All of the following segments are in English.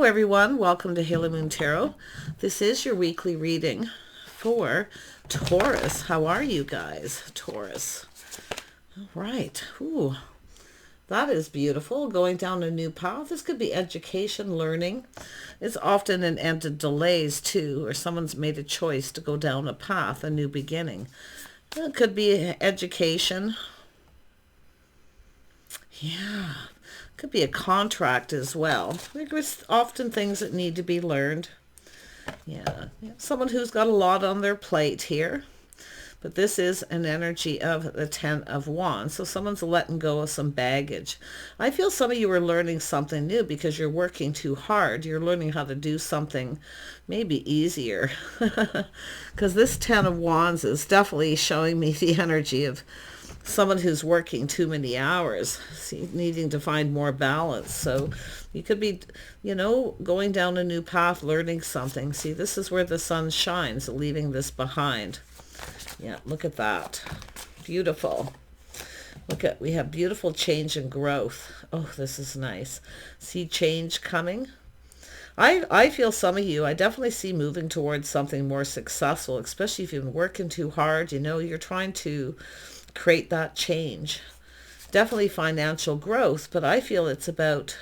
Hello everyone, welcome to Halo Moon Tarot. This is your weekly reading for Taurus. How are you guys, Taurus? All right. Ooh, that is beautiful. Going down a new path. This could be education, learning. It's often an end to delays too, or someone's made a choice to go down a path, a new beginning. It could be education. Yeah. Could be a contract as well. There's often things that need to be learned. Yeah. Someone who's got a lot on their plate here. But this is an energy of the Ten of Wands. So someone's letting go of some baggage. I feel some of you are learning something new because you're working too hard. You're learning how to do something maybe easier. Because this Ten of Wands is definitely showing me the energy of someone who's working too many hours, needing to find more balance. So you could be, going down a new path, learning something. See, this is where the sun shines, leaving this behind. Yeah, look at that. Beautiful. We have beautiful change and growth. Oh, this is nice. See change coming. I feel some of you, I definitely see moving towards something more successful, especially if you've been working too hard. You're trying to create that change. Definitely financial growth, but I feel it's about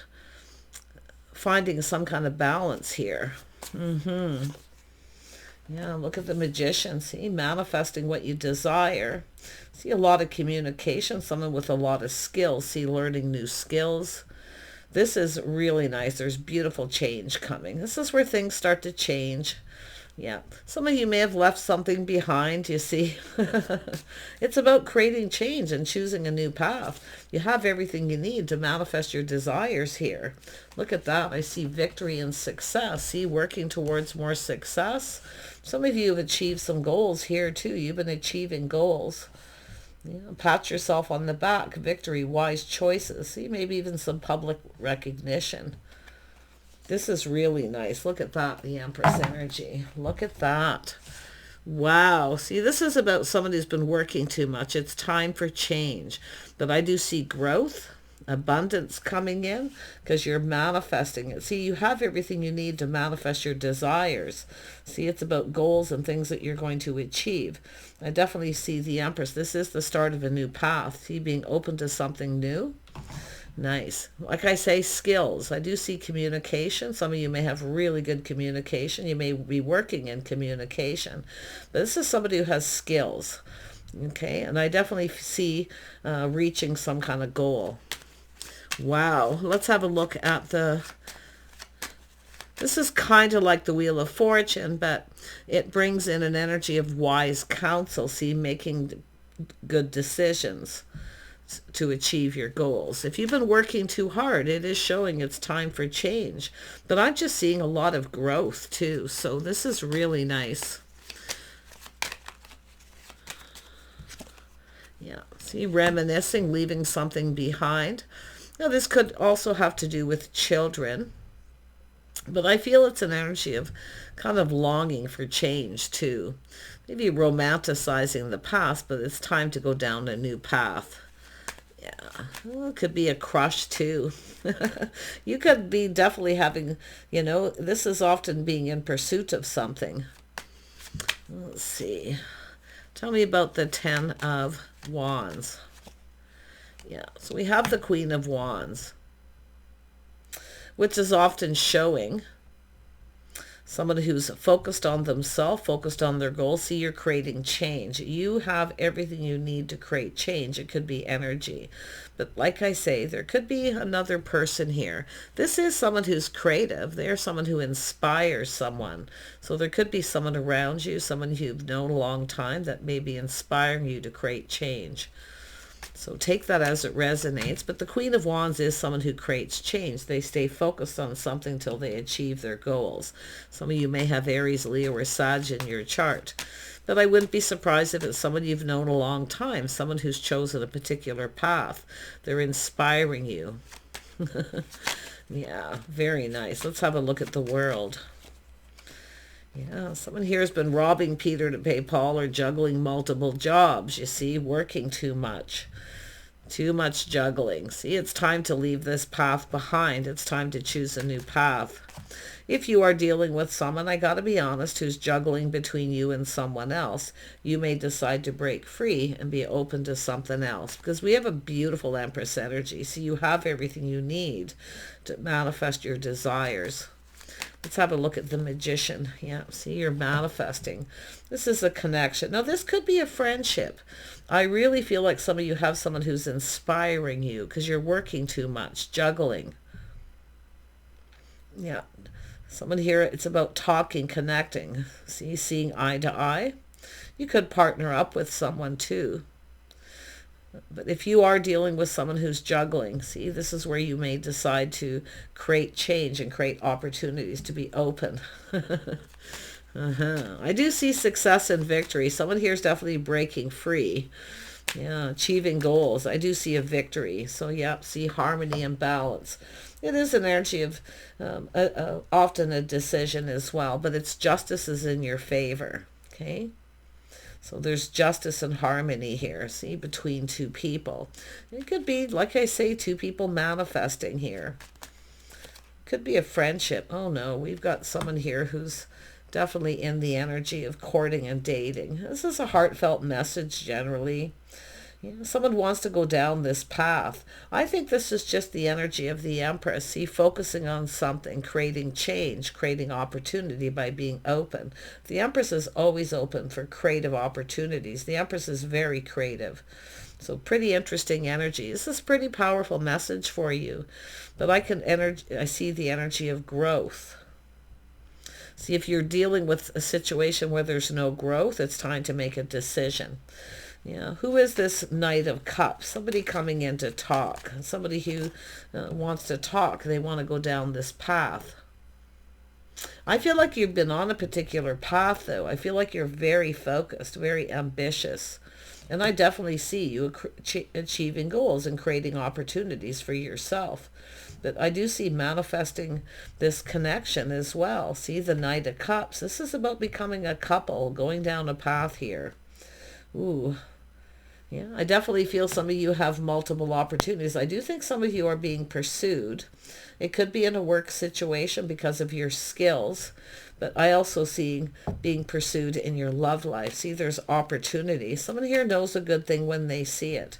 finding some kind of balance here. Yeah, look at the Magician. See, manifesting what you desire. See, a lot of communication, someone with a lot of skills. See, learning new skills. This is really nice. There's beautiful change coming. This is where things start to change. Yeah, some of you may have left something behind, you see. It's about creating change and choosing a new path. You have everything you need to manifest your desires here. Look at that. I see victory and success. See, working towards more success. Some of you have achieved some goals here too. You've been achieving goals. Pat yourself on the back. Victory, wise choices. See, maybe even some public recognition. This is really nice. Look at that, the Empress energy. Look at that. Wow. See, this is about someone who's been working too much. It's time for change. But I do see growth, abundance coming in because you're manifesting it. See, you have everything you need to manifest your desires. See, it's about goals and things that you're going to achieve. I definitely see the Empress. This is the start of a new path. See, being open to something new. Nice. Like I say, skills. I do see communication. Some of you may have really good communication. You may be working in communication. But this is somebody who has skills. Okay, and I definitely see reaching some kind of goal. Wow. Let's have a look at this is kind of like the Wheel of Fortune, but it brings in an energy of wise counsel. See, making good decisions to achieve your goals. If you've been working too hard, it is showing it's time for change. But I'm just seeing a lot of growth too. So this is really nice. Yeah. See, reminiscing, leaving something behind. Now, this could also have to do with children. But I feel it's an energy of kind of longing for change too. Maybe romanticizing the past, but it's time to go down a new path. Yeah, well, it could be a crush too. You could be definitely having, this is often being in pursuit of something. Let's see. Tell me about the Ten of Wands. Yeah, so we have the Queen of Wands, which is often showing someone who's focused on themselves, focused on their goals. See, you're creating change. You have everything you need to create change. It could be energy. But like I say, there could be another person here. This is someone who's creative. They're someone who inspires someone. So there could be someone around you, someone you've known a long time that may be inspiring you to create change. So take that as it resonates. But the Queen of Wands is someone who creates change. They stay focused on something till they achieve their goals. Some of you may have Aries, Leo, or Sag in your chart. But I wouldn't be surprised if it's someone you've known a long time, someone who's chosen a particular path. They're inspiring you. Yeah, very nice. Let's have a look at the world. Yeah, someone here has been robbing Peter to pay Paul or juggling multiple jobs, you see, working too much. Too much juggling. See, it's time to leave this path behind. It's time to choose a new path. If you are dealing with someone, I got to be honest, who's juggling between you and someone else, you may decide to break free and be open to something else, because we have a beautiful Empress energy. So you have everything you need to manifest your desires. Let's have a look at the Magician. Yeah, see, you're manifesting. This is a connection. Now, this could be a friendship. I really feel like some of you have someone who's inspiring you because you're working too much, juggling. Yeah, someone here, it's about talking, connecting. See, seeing eye to eye. You could partner up with someone too. But if you are dealing with someone who's juggling, see, this is where you may decide to create change and create opportunities to be open. I do see success and victory. Someone here is definitely breaking free. Yeah, achieving goals. I do see a victory. So, yeah, see harmony and balance. It is an energy of often a decision as well, but it's justice is in your favor. Okay. So there's justice and harmony here, see, between two people. It could be, like I say, two people manifesting here. Could be a friendship. Oh no, we've got someone here who's definitely in the energy of courting and dating. This is a heartfelt message generally. You know, someone wants to go down this path. I think this is just the energy of the Empress. See, focusing on something, creating change, creating opportunity by being open. The Empress is always open for creative opportunities. The Empress is very creative. So pretty interesting energy. This is a pretty powerful message for you. But I see the energy of growth. See, if you're dealing with a situation where there's no growth, it's time to make a decision. Yeah, who is this Knight of Cups? Somebody coming in to talk. Somebody who wants to talk. They want to go down this path. I feel like you've been on a particular path, though. I feel like you're very focused, very ambitious. And I definitely see you achieving goals and creating opportunities for yourself. But I do see manifesting this connection as well. See, the Knight of Cups. This is about becoming a couple, going down a path here. Ooh. Yeah, I definitely feel some of you have multiple opportunities. I do think some of you are being pursued. It could be in a work situation because of your skills, but I also see being pursued in your love life. See, there's opportunity. Someone here knows a good thing when they see it.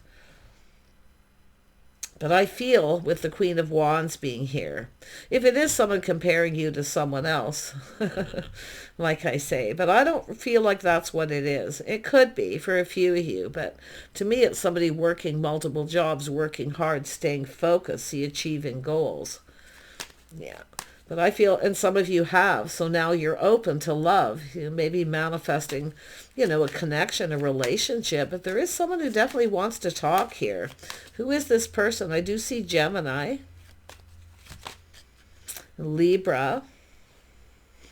But I feel with the Queen of Wands being here, if it is someone comparing you to someone else, like I say, but I don't feel like that's what it is. It could be for a few of you, but to me it's somebody working multiple jobs, working hard, staying focused, see, achieving goals. Yeah. But I feel, and some of you have, so now you're open to love, maybe manifesting, a connection, a relationship. But there is someone who definitely wants to talk here. Who is this person? I do see Gemini, Libra,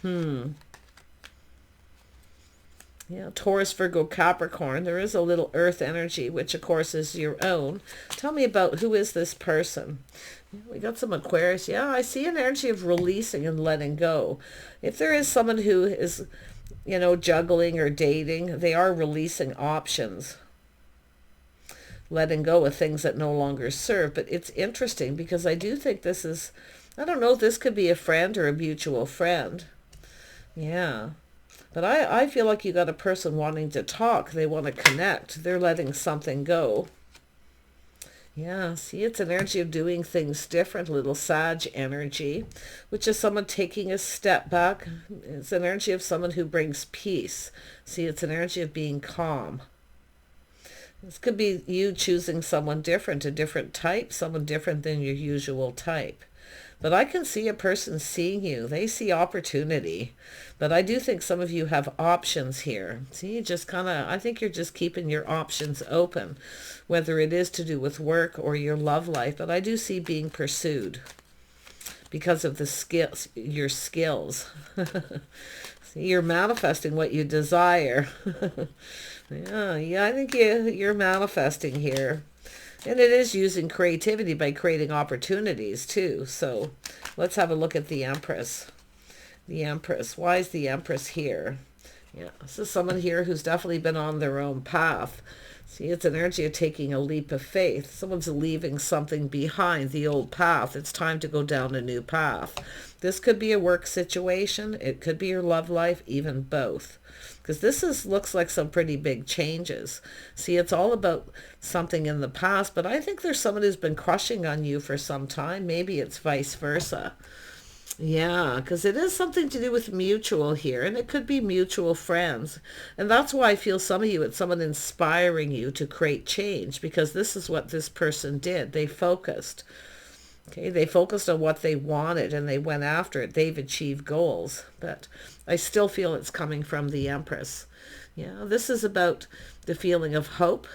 yeah, Taurus, Virgo, Capricorn. There is a little earth energy, which of course is your own. Tell me about who is this person. We got some Aquarius. Yeah, I see an energy of releasing and letting go. If there is someone who is, juggling or dating, they are releasing options. Letting go of things that no longer serve. But it's interesting because I do think this is, I don't know, this could be a friend or a mutual friend. Yeah. But I feel like you got a person wanting to talk. They want to connect. They're letting something go. Yeah, see, it's an energy of doing things different, little Sag energy, which is someone taking a step back. It's an energy of someone who brings peace. See, it's an energy of being calm. This could be you choosing someone different, a different type, someone different than your usual type. But I can see a person seeing you. They see opportunity. But I do think some of you have options here. See, I think you're just keeping your options open, whether it is to do with work or your love life. But I do see being pursued because of the skills, your skills. See, you're manifesting what you desire. Yeah, I think you're manifesting here. And it is using creativity by creating opportunities too. So let's have a look at the Empress. The Empress. Why is the Empress here? Yeah, this is someone here who's definitely been on their own path. See, it's an energy of taking a leap of faith. Someone's leaving something behind, the old path. It's time to go down a new path. This could be a work situation. It could be your love life, even both. Because looks like some pretty big changes. See, it's all about something in the past, but I think there's someone who's been crushing on you for some time. Maybe it's vice versa. Yeah, because it is something to do with mutual here, and it could be mutual friends. And that's why I feel some of you, it's someone inspiring you to create change, because this is what this person did. They focused. Okay, they focused on what they wanted, and they went after it. They've achieved goals, but I still feel it's coming from the Empress. Yeah, this is about the feeling of hope.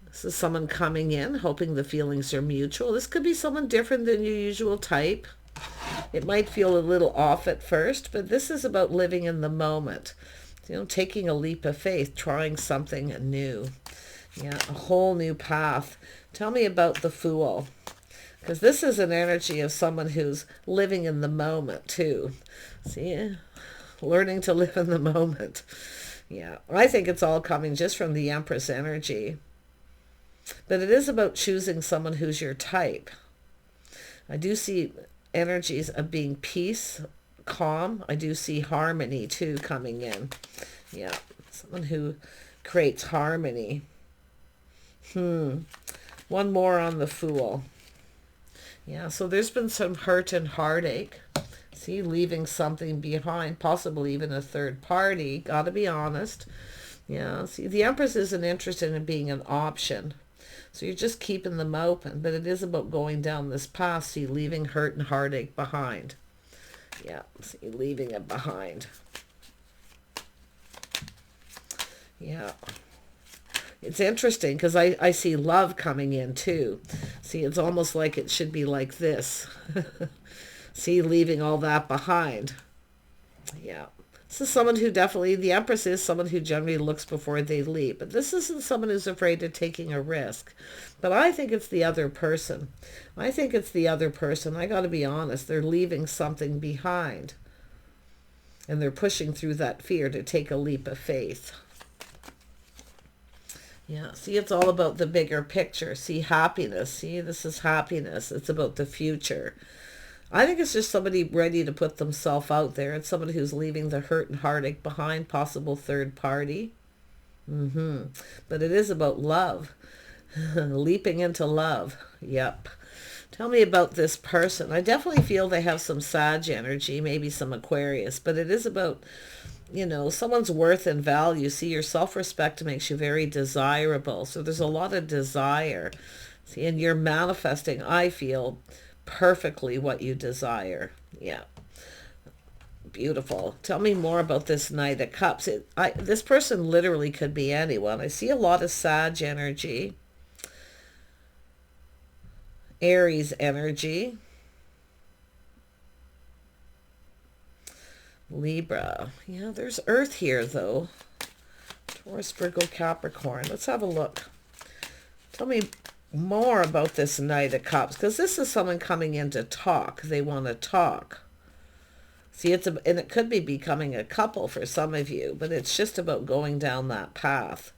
This is someone coming in, hoping the feelings are mutual. This could be someone different than your usual type. It might feel a little off at first, but this is about living in the moment. You know, taking a leap of faith, trying something new. Yeah, a whole new path. Tell me about the Fool. Because this is an energy of someone who's living in the moment too. See, learning to live in the moment. Yeah, I think it's all coming just from the Empress energy. But it is about choosing someone who's your type. I do see energies of being peace, calm. I do see harmony too coming in. Yeah, someone who creates harmony. One more on the Fool. Yeah, so there's been some hurt and heartache. See, leaving something behind, possibly even a third party. Got to be honest. Yeah, see, the Empress isn't interested in being an option. So you're just keeping them open, but it is about going down this path. See, leaving hurt and heartache behind. Yeah, see, leaving it behind. Yeah. It's interesting because I see love coming in too. See, it's almost like it should be like this. See, leaving all that behind. Yeah. This is someone who definitely, the Empress is someone who generally looks before they leap. But this isn't someone who's afraid of taking a risk. But I think it's the other person. I think it's the other person. I got to be honest. They're leaving something behind. And they're pushing through that fear to take a leap of faith. Yeah, see, it's all about the bigger picture. See, happiness. See, this is happiness. It's about the future. I think it's just somebody ready to put themselves out there. It's somebody who's leaving the hurt and heartache behind, possible third party. But it is about love. Leaping into love. Yep. Tell me about this person. I definitely feel they have some Sag energy, maybe some Aquarius, but it is about, you know, someone's worth and value. See, your self-respect makes you very desirable. So there's a lot of desire. See, and you're manifesting, I feel, perfectly what you desire. Yeah. Beautiful. Tell me more about this Knight of Cups. This person literally could be anyone. I see a lot of Sag energy. Aries energy. Libra. Yeah, there's Earth here, though. Taurus, Virgo, Capricorn. Let's have a look. Tell me more about this Knight of Cups, because this is someone coming in to talk. They want to talk. See, and it could be becoming a couple for some of you, but it's just about going down that path.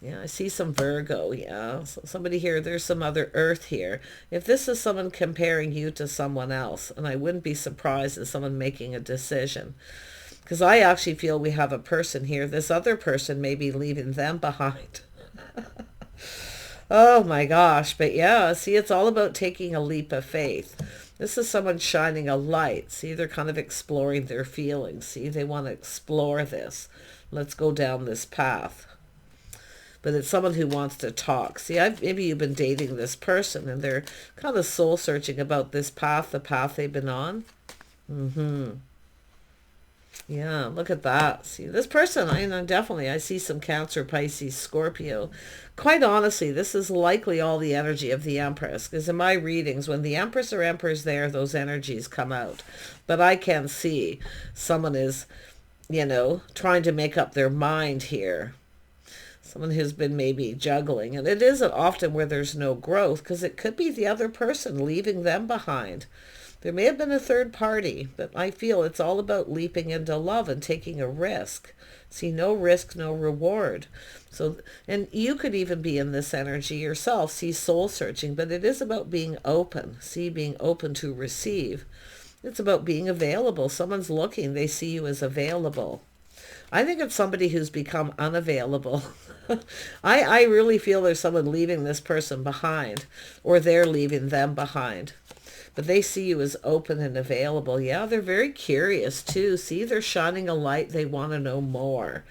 Yeah, I see some Virgo. Yeah, so somebody here, there's some other Earth here. If this is someone comparing you to someone else, and I wouldn't be surprised at someone making a decision, because I actually feel we have a person here. This other person may be leaving them behind. Oh my gosh. But yeah, see, it's all about taking a leap of faith. This is someone shining a light. See, they're kind of exploring their feelings. See, they want to explore this. Let's go down this path. But it's someone who wants to talk. See, maybe you've been dating this person and they're kind of soul searching about this path, the path they've been on. Yeah, look at that. See, this person, I see some Cancer, Pisces, Scorpio. Quite honestly, this is likely all the energy of the Empress, because in my readings, when the Empress or Emperor's there, those energies come out. But I can see someone is, trying to make up their mind here. Someone who's been maybe juggling. And it isn't often where there's no growth, because it could be the other person leaving them behind. There may have been a third party, but I feel it's all about leaping into love and taking a risk. See, no risk, no reward. So, and you could even be in this energy yourself. See, soul searching, but it is about being open. See, being open to receive. It's about being available. Someone's looking, they see you as available. I think it's somebody who's become unavailable. I really feel there's someone leaving this person behind, or they're leaving them behind. But they see you as open and available. Yeah, they're very curious too. See, they're shining a light. They want to know more.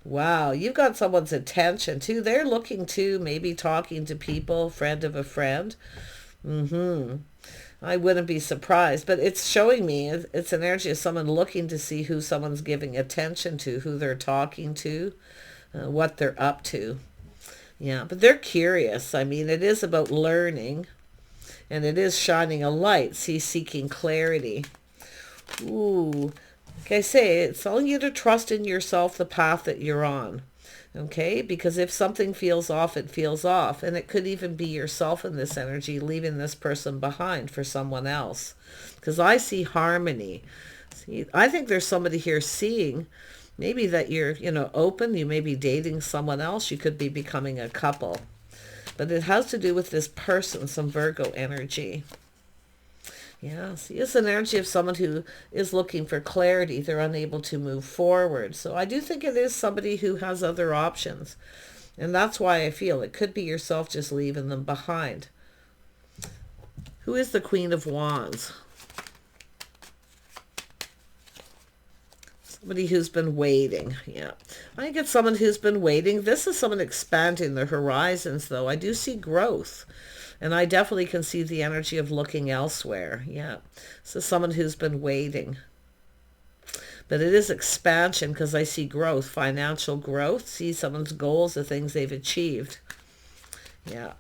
Wow, you've got someone's attention too. They're looking too, maybe talking to people, friend of a friend. I wouldn't be surprised, but it's showing me it's an energy of someone looking to see who someone's giving attention to, who they're talking to, what they're up to. Yeah, but they're curious. I mean, it is about learning, and it is shining a light. See, seeking clarity. Ooh, like I say, it's telling you to trust in yourself, the path that you're on. Okay, because if something feels off, it feels off. And it could even be yourself in this energy, leaving this person behind for someone else. Because I see harmony. See, I think there's somebody here seeing maybe that you're, open. You may be dating someone else. You could be becoming a couple. But it has to do with this person, some Virgo energy. Yeah, see, it's an energy of someone who is looking for clarity. They're unable to move forward. So I do think it is somebody who has other options. And that's why I feel it could be yourself just leaving them behind. Who is the Queen of Wands? Somebody who's been waiting. Yeah, I think it's someone who's been waiting. This is someone expanding their horizons, though. I do see growth. And I definitely can see the energy of looking elsewhere. Yeah. So someone who's been waiting. But it is expansion because I see growth, financial growth. See someone's goals, the things they've achieved. Yeah.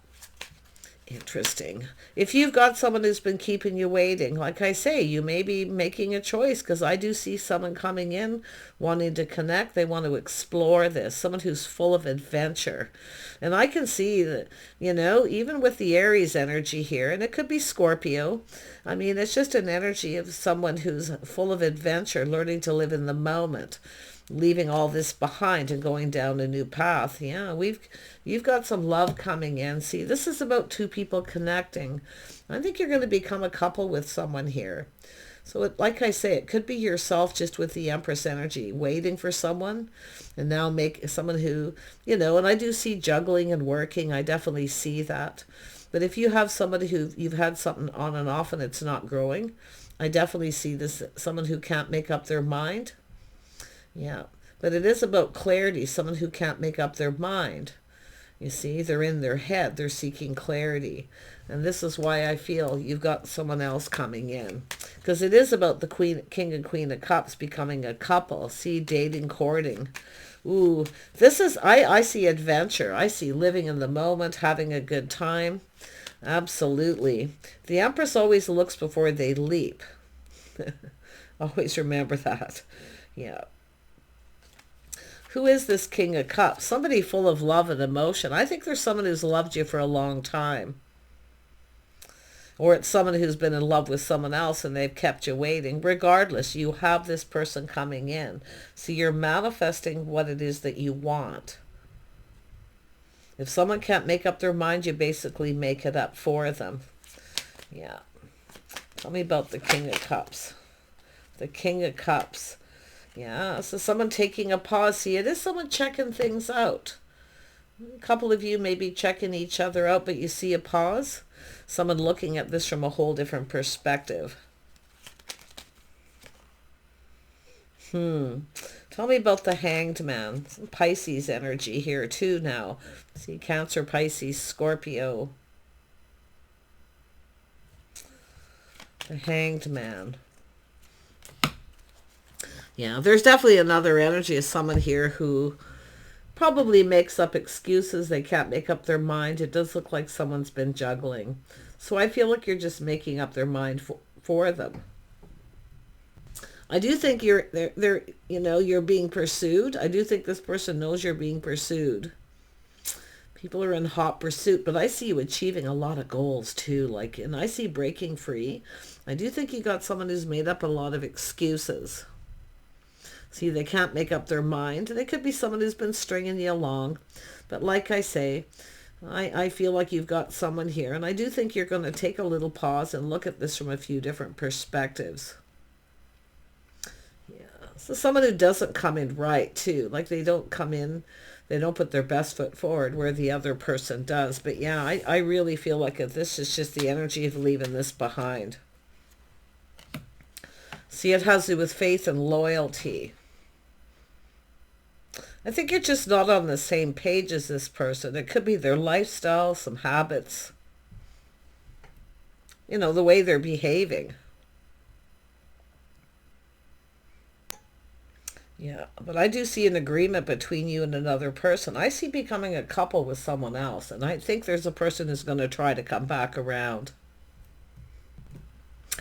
Interesting. If you've got someone who's been keeping you waiting, like I say, you may be making a choice, because I do see someone coming in wanting to connect. They want to explore this. Someone who's full of adventure. And I can see that, even with the Aries energy here, and it could be Scorpio. I mean, it's just an energy of someone who's full of adventure, learning to live in the moment, leaving all this behind and going down a new path. Yeah, you've got some love coming in. See, this is about two people connecting. I think you're going to become a couple with someone here. So like I say, it could be yourself just with the Empress energy, waiting for someone, and now make someone who, and I do see juggling and working. I definitely see that. But if you have somebody who you've had something on and off and it's not growing, I definitely see this, someone who can't make up their mind. Yeah, but it is about clarity, someone who can't make up their mind. You see, they're in their head, they're seeking clarity. And this is why I feel you've got someone else coming in. Because it is about the King and Queen of Cups becoming a couple. See, dating, courting. Ooh, this is, I see adventure. I see living in the moment, having a good time. Absolutely. The Empress always looks before they leap. Always remember that. Yeah. Who is this King of Cups? Somebody full of love and emotion. I think there's someone who's loved you for a long time. Or it's someone who's been in love with someone else and they've kept you waiting. Regardless, you have this person coming in. So you're manifesting what it is that you want. If someone can't make up their mind, you basically make it up for them. Yeah. Tell me about the King of Cups. The King of Cups. Yeah, so someone taking a pause. See, it is someone checking things out. A couple of you may be checking each other out, but you see a pause. Someone looking at this from a whole different perspective. Tell me about the Hanged Man. Some Pisces energy here too now. See, Cancer, Pisces, Scorpio. The Hanged Man. Yeah, there's definitely another energy of someone here who probably makes up excuses. They can't make up their mind. It does look like someone's been juggling. So I feel like you're just making up their mind for them. I do think you're being pursued. I do think this person knows you're being pursued. People are in hot pursuit, but I see you achieving a lot of goals too. Like, and I see breaking free. I do think you got someone who's made up a lot of excuses. See, they can't make up their mind. They could be someone who's been stringing you along. But like I say, I feel like you've got someone here. And I do think you're going to take a little pause and look at this from a few different perspectives. Yeah. So someone who doesn't come in right too. Like they don't come in, they don't put their best foot forward where the other person does. But yeah, I really feel like this is just the energy of leaving this behind. See, it has to do with faith and loyalty. I think you're just not on the same page as this person. It could be their lifestyle, some habits, you know, the way they're behaving. Yeah, but I do see an agreement between you and another person. I see becoming a couple with someone else, and I think there's a person who's going to try to come back around.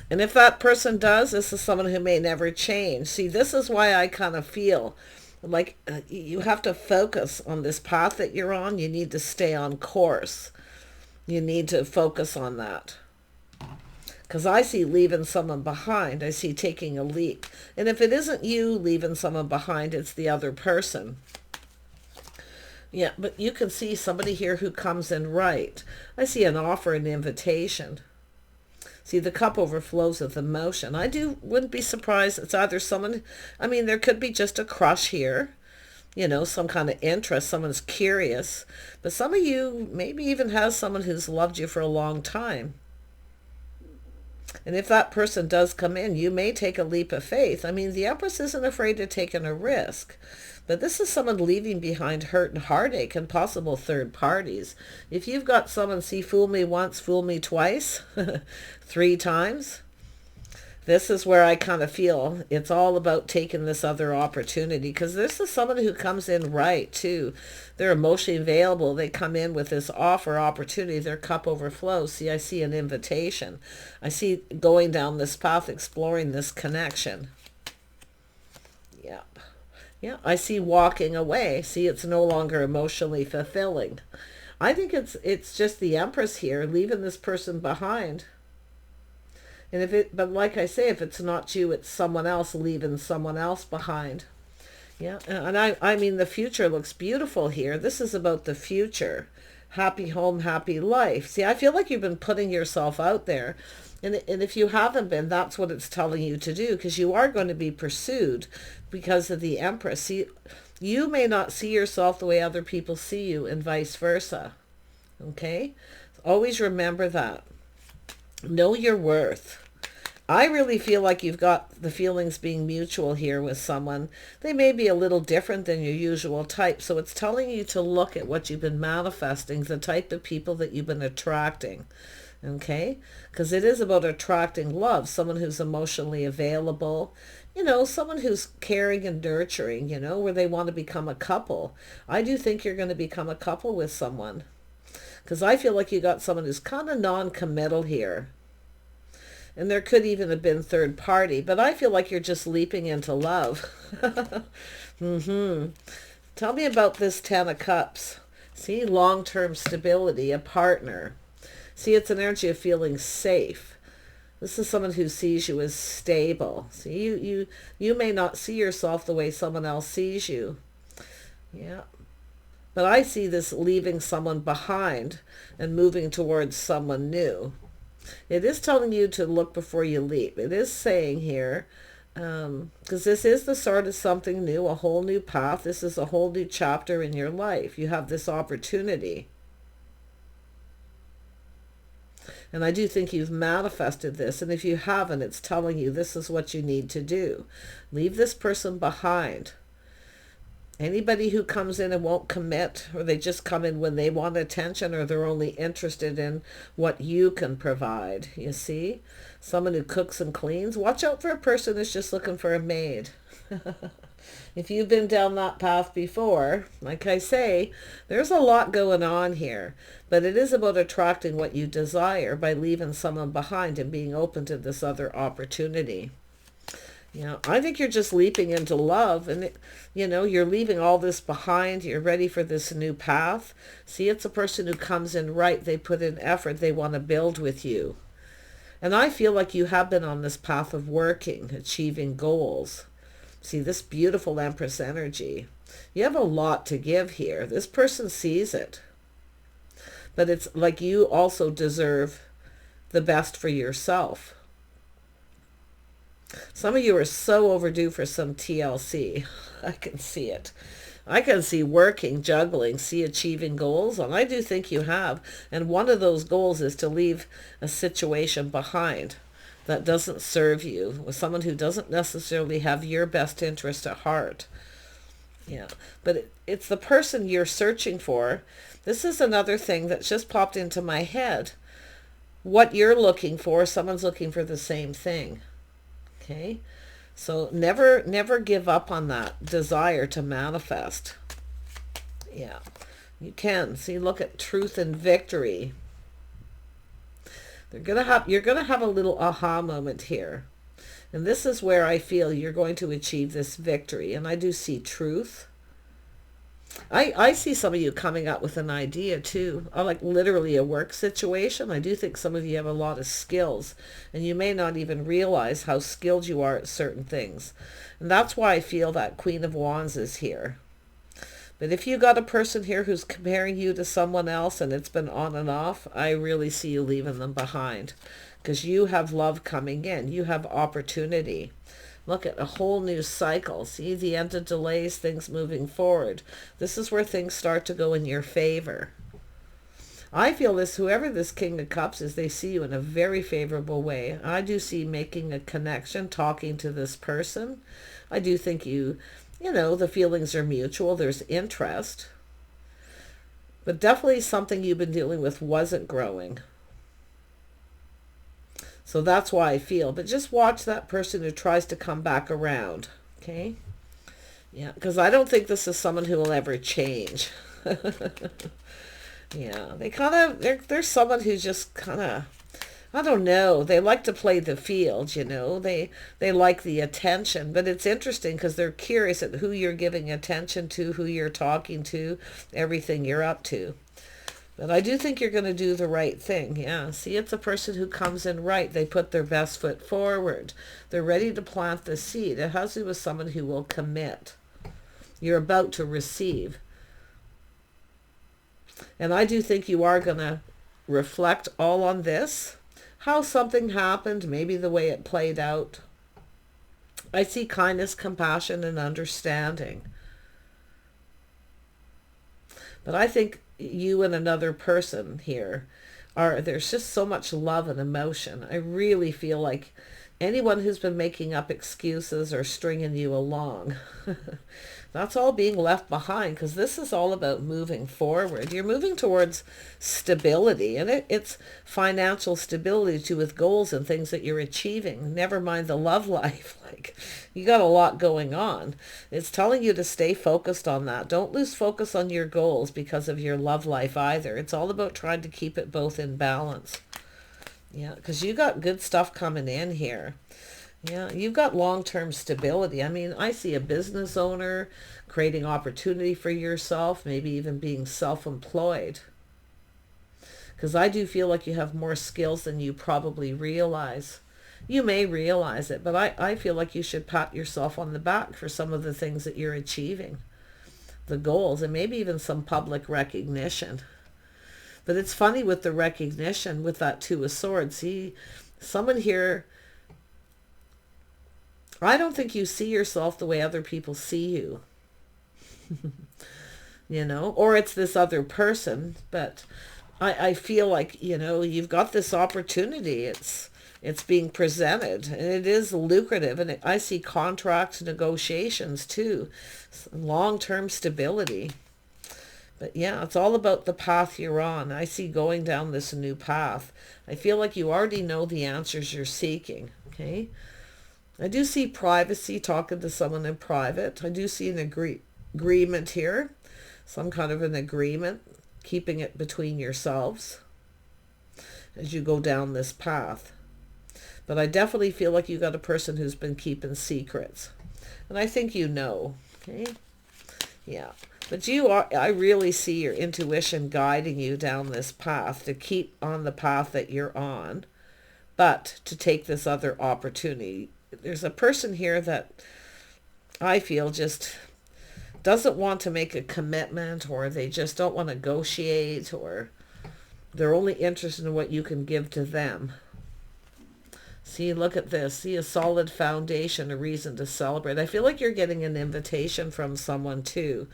And if that person does, this is someone who may never change. See, this is why I kind of feel like you have to focus on this path that you're on. You need to stay on course. You need to focus on that. Because I see leaving someone behind. I see taking a leap. And if it isn't you leaving someone behind, it's the other person. Yeah, but you can see somebody here who comes in right. I see an offer, an invitation. See, the cup overflows with emotion. Wouldn't be surprised. It's either someone, I mean, there could be just a crush here, you know, some kind of interest. Someone's curious. But some of you maybe even has someone who's loved you for a long time. And if that person does come in, you may take a leap of faith. I mean, the Empress isn't afraid of taking a risk. But this is someone leaving behind hurt and heartache and possible third parties. If you've got someone, see, fool me once, fool me twice, 3 times, this is where I kind of feel it's all about taking this other opportunity. Because this is someone who comes in right, too. They're emotionally available. They come in with this offer, opportunity. Their cup overflows. See, I see an invitation. I see going down this path, exploring this connection. Yeah. Yeah, I see walking away. See, it's no longer emotionally fulfilling. I think it's just the Empress here leaving this person behind. And but like I say, if it's not you, it's someone else leaving someone else behind. Yeah, and I mean, the future looks beautiful here. This is about the future. Happy home, happy life. See, I feel like you've been putting yourself out there. And if you haven't been, that's what it's telling you to do, because you are going to be pursued because of the Empress. See, you may not see yourself the way other people see you and vice versa. Okay? Always remember that. Know your worth. I really feel like you've got the feelings being mutual here with someone. They may be a little different than your usual type. So it's telling you to look at what you've been manifesting, the type of people that you've been attracting. Okay? Because it is about attracting love, someone who's emotionally available, you know, someone who's caring and nurturing, you know, where they want to become a couple. I do think you're going to become a couple with someone. Because I feel like you got someone who's kind of non-committal here. And there could even have been third party. But I feel like you're just leaping into love. Tell me about this 10 of Cups. See, long-term stability, a partner. See, it's an energy of feeling safe. This is someone who sees you as stable. See, you may not see yourself the way someone else sees you. Yeah. But I see this leaving someone behind and moving towards someone new. It is telling you to look before you leap. It is saying here, because this is the start of something new, a whole new path. This is a whole new chapter in your life. You have this opportunity. And I do think you've manifested this. And if you haven't, it's telling you this is what you need to do. Leave this person behind. Anybody who comes in and won't commit, or they just come in when they want attention, or they're only interested in what you can provide. You see? Someone who cooks and cleans. Watch out for a person who's just looking for a maid. If you've been down that path before, like I say, there's a lot going on here. But it is about attracting what you desire by leaving someone behind and being open to this other opportunity. You know, I think you're just leaping into love, and you know, you're leaving all this behind. You're ready for this new path. See, it's a person who comes in right. They put in effort. They want to build with you. And I feel like you have been on this path of working, achieving goals. See, this beautiful Empress energy. You have a lot to give here. This person sees it. But it's like you also deserve the best for yourself. Some of you are so overdue for some TLC. I can see it. I can see working, juggling, see achieving goals, and I do think you have. And one of those goals is to leave a situation behind that doesn't serve you, with someone who doesn't necessarily have your best interest at heart. Yeah, but it's the person you're searching for. This is another thing that's just popped into my head. What you're looking for, someone's looking for the same thing. Okay, so never give up on that desire to manifest. Yeah, you can. See, look at truth and victory. You're gonna have a little aha moment here. And this is where I feel you're going to achieve this victory. And I do see truth. I see some of you coming up with an idea too, like literally a work situation. I do think some of you have a lot of skills, and you may not even realize how skilled you are at certain things. And that's why I feel that Queen of Wands is here. But if you got a person here who's comparing you to someone else and it's been on and off, I really see you leaving them behind, because you have love coming in. You have opportunity. Look at a whole new cycle. See, the end of delays, things moving forward. This is where things start to go in your favor. I feel this, whoever this King of Cups is, they see you in a very favorable way. I do see making a connection, talking to this person. I do think you know, the feelings are mutual. There's interest. But definitely something you've been dealing with wasn't growing. So that's why I feel. But just watch that person who tries to come back around. Okay? Yeah, because I don't think this is someone who will ever change. Yeah, they're someone who just kind of, I don't know, they like to play the field, you know. They like the attention. But it's interesting because they're curious at who you're giving attention to, who you're talking to, everything you're up to. But I do think you're going to do the right thing. Yeah, see, it's a person who comes in right. They put their best foot forward. They're ready to plant the seed. It has to do with someone who will commit. You're about to receive. And I do think you are going to reflect all on this. How something happened, maybe the way it played out. I see kindness, compassion, and understanding. But I think you and another person here there's just so much love and emotion. I really feel like anyone who's been making up excuses or stringing you along, that's all being left behind, because this is all about moving forward. You're moving towards stability, and it's financial stability too, with goals and things that you're achieving. Never mind the love life. Like, you got a lot going on. It's telling you to stay focused on that. Don't lose focus on your goals because of your love life either. It's all about trying to keep it both in balance. Yeah, because you got good stuff coming in here. Yeah, you've got long-term stability. I mean, I see a business owner creating opportunity for yourself, maybe even being self-employed. Because I do feel like you have more skills than you probably realize. You may realize it, but I feel like you should pat yourself on the back for some of the things that you're achieving. The goals, and maybe even some public recognition. But it's funny with the recognition, with that Two of Swords. See, someone here, I don't think you see yourself the way other people see you. You know, or it's this other person. But I feel like, you know, you've got this opportunity. It's being presented, and it is lucrative. And I see contract negotiations too. Long-term stability. But yeah, it's all about the path you're on. I see going down this new path. I feel like you already know the answers you're seeking. Okay? I do see privacy, talking to someone in private. I do see an agreement here. Some kind of an agreement, keeping it between yourselves as you go down this path. But I definitely feel like you got a person who's been keeping secrets. And I think you know. Okay? Yeah. But I really see your intuition guiding you down this path, to keep on the path that you're on, but to take this other opportunity. There's a person here that I feel just doesn't want to make a commitment, or they just don't want to negotiate, or they're only interested in what you can give to them. See, look at this. See, a solid foundation, a reason to celebrate. I feel like you're getting an invitation from someone too.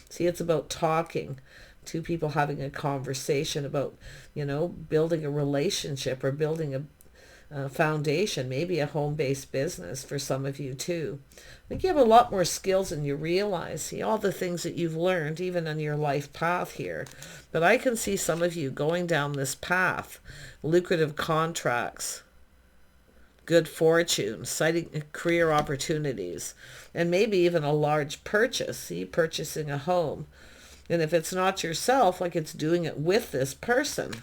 See, it's about talking. Two people having a conversation about, building a relationship, or building a foundation, maybe a home-based business for some of you too. I think you have a lot more skills than you realize. See, all the things that you've learned, even on your life path here. But I can see some of you going down this path. Lucrative contracts, good fortune, citing career opportunities, and maybe even a large purchase. See, purchasing a home. And if it's not yourself, like it's doing it with this person.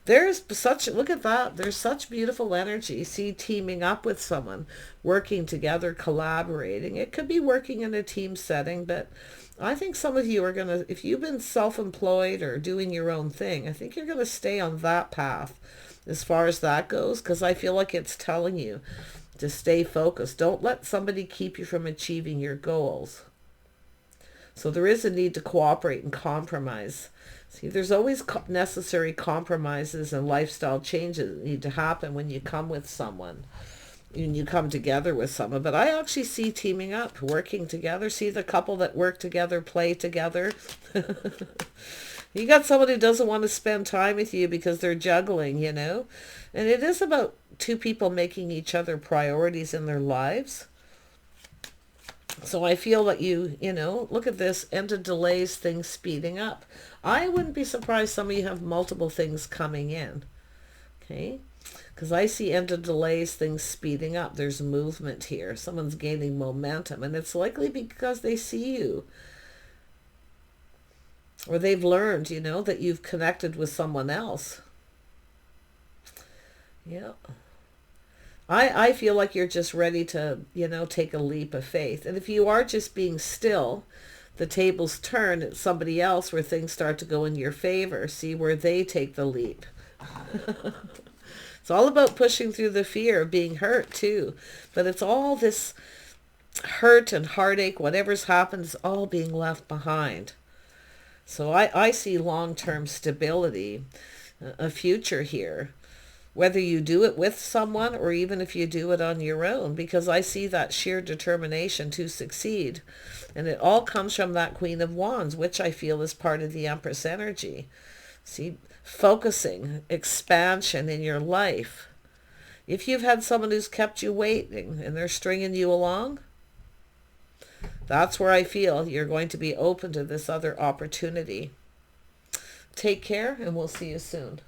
There's such, look at that, there's such beautiful energy. See, teaming up with someone, working together, collaborating. It could be working in a team setting, but I think some of you are going to, if you've been self-employed or doing your own thing, I think you're going to stay on that path as far as that goes, because I feel like it's telling you to stay focused. Don't let somebody keep you from achieving your goals. So there is a need to cooperate and compromise. See, there's always necessary compromises and lifestyle changes that need to happen when you come with someone, when you come together with someone. But I actually see teaming up, working together. See the couple that work together, play together. You got someone who doesn't want to spend time with you because they're juggling, And it is about two people making each other priorities in their lives. So I feel that look at this, end of delays, things speeding up. I wouldn't be surprised some of you have multiple things coming in. Okay? Because I see end of delays, things speeding up. There's movement here. Someone's gaining momentum. And it's likely because they see you. Or they've learned, that you've connected with someone else. Yeah. I feel like you're just ready to, take a leap of faith. And if you are just being still, the tables turn at somebody else where things start to go in your favor. See where they take the leap. It's all about pushing through the fear of being hurt too. But it's all this hurt and heartache, whatever's happened, is all being left behind. So I see long-term stability, a future here. Whether you do it with someone or even if you do it on your own, because I see that sheer determination to succeed. And it all comes from that Queen of Wands, which I feel is part of the Empress energy. See, focusing, expansion in your life. If you've had someone who's kept you waiting and they're stringing you along, that's where I feel you're going to be open to this other opportunity. Take care, and we'll see you soon.